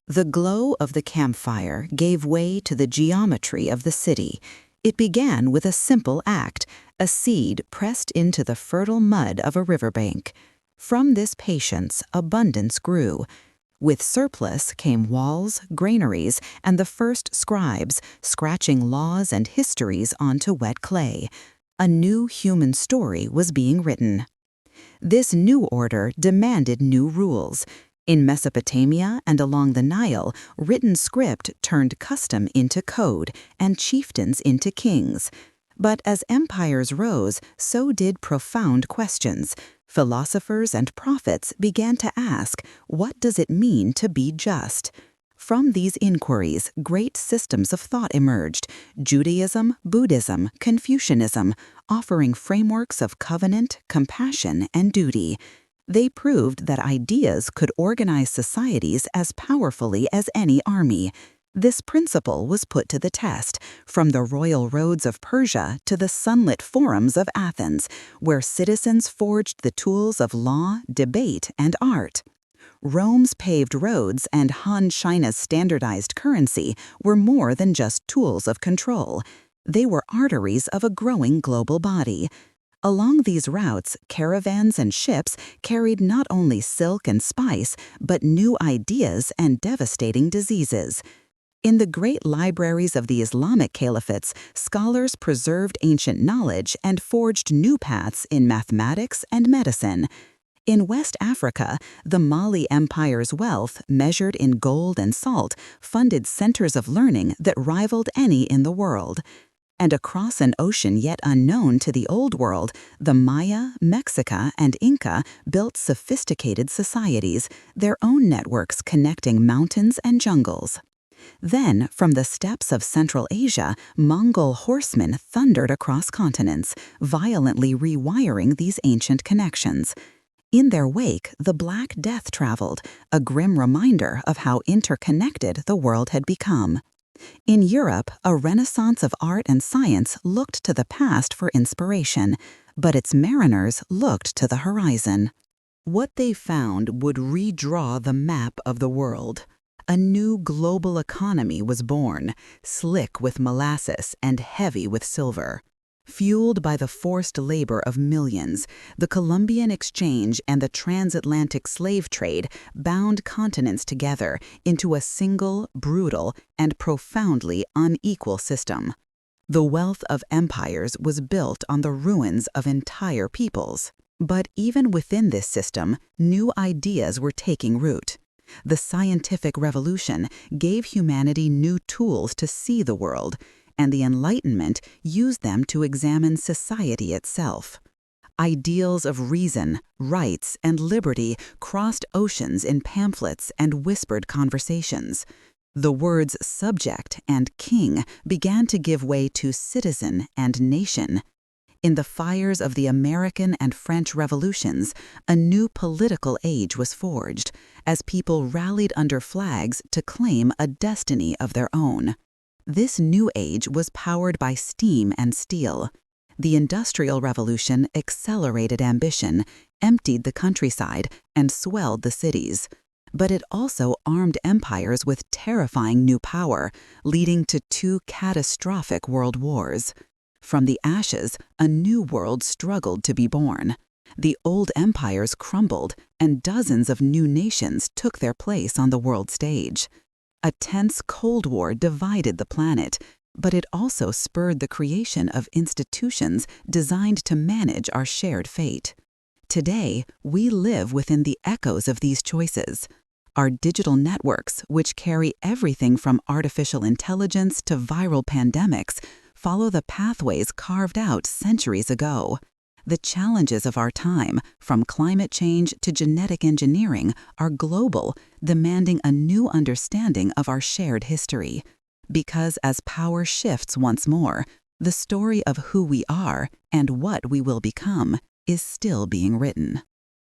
The glow of the campfire gave way to the geometry of the city. It began with a simple act, a seed pressed into the fertile mud of a riverbank. From this patience, abundance grew. With surplus came walls, granaries, and the first scribes, scratching laws and histories onto wet clay. A new human story was being written. This new order demanded new rules. In Mesopotamia and along the Nile, written script turned custom into code and chieftains into kings. But as empires rose, so did profound questions. Philosophers and prophets began to ask, what does it mean to be just? From these inquiries, great systems of thought emerged: Judaism, Buddhism, Confucianism, offering frameworks of covenant, compassion, and duty. They proved that ideas could organize societies as powerfully as any army. This principle was put to the test, from the royal roads of Persia to the sunlit forums of Athens, where citizens forged the tools of law, debate, and art. Rome's paved roads and Han China's standardized currency were more than just tools of control. They were arteries of a growing global body. Along these routes, caravans and ships carried not only silk and spice, but new ideas and devastating diseases. In the great libraries of the Islamic caliphates, scholars preserved ancient knowledge and forged new paths in mathematics and medicine. In West Africa, the Mali Empire's wealth, measured in gold and salt, funded centers of learning that rivaled any in the world. And across an ocean yet unknown to the Old World, the Maya, Mexica, and Inca built sophisticated societies, their own networks connecting mountains and jungles. Then, from the steppes of Central Asia, Mongol horsemen thundered across continents, violently rewiring these ancient connections. In their wake, the Black Death traveled, a grim reminder of how interconnected the world had become. In Europe, a renaissance of art and science looked to the past for inspiration, but its mariners looked to the horizon. What they found would redraw the map of the world. A new global economy was born, slick with molasses and heavy with silver. Fueled by the forced labor of millions, the Columbian Exchange and the transatlantic slave trade bound continents together into a single, brutal, and profoundly unequal system. The wealth of empires was built on the ruins of entire peoples. But even within this system, new ideas were taking root. The scientific revolution gave humanity new tools to see the world, and the Enlightenment used them to examine society itself. Ideals of reason, rights, and liberty crossed oceans in pamphlets and whispered conversations. The words subject and king began to give way to citizen and nation. In the fires of the American and French revolutions, a new political age was forged, as people rallied under flags to claim a destiny of their own. This new age was powered by steam and steel. The Industrial Revolution accelerated ambition, emptied the countryside, and swelled the cities. But it also armed empires with terrifying new power, leading to two catastrophic world wars. From the ashes, a new world struggled to be born. The old empires crumbled, and dozens of new nations took their place on the world stage. A tense Cold War divided the planet, but it also spurred the creation of institutions designed to manage our shared fate. Today, we live within the echoes of these choices. Our digital networks, which carry everything from artificial intelligence to viral pandemics, follow the pathways carved out centuries ago. The challenges of our time, from climate change to genetic engineering, are global, demanding a new understanding of our shared history. Because as power shifts once more, the story of who we are and what we will become is still being written.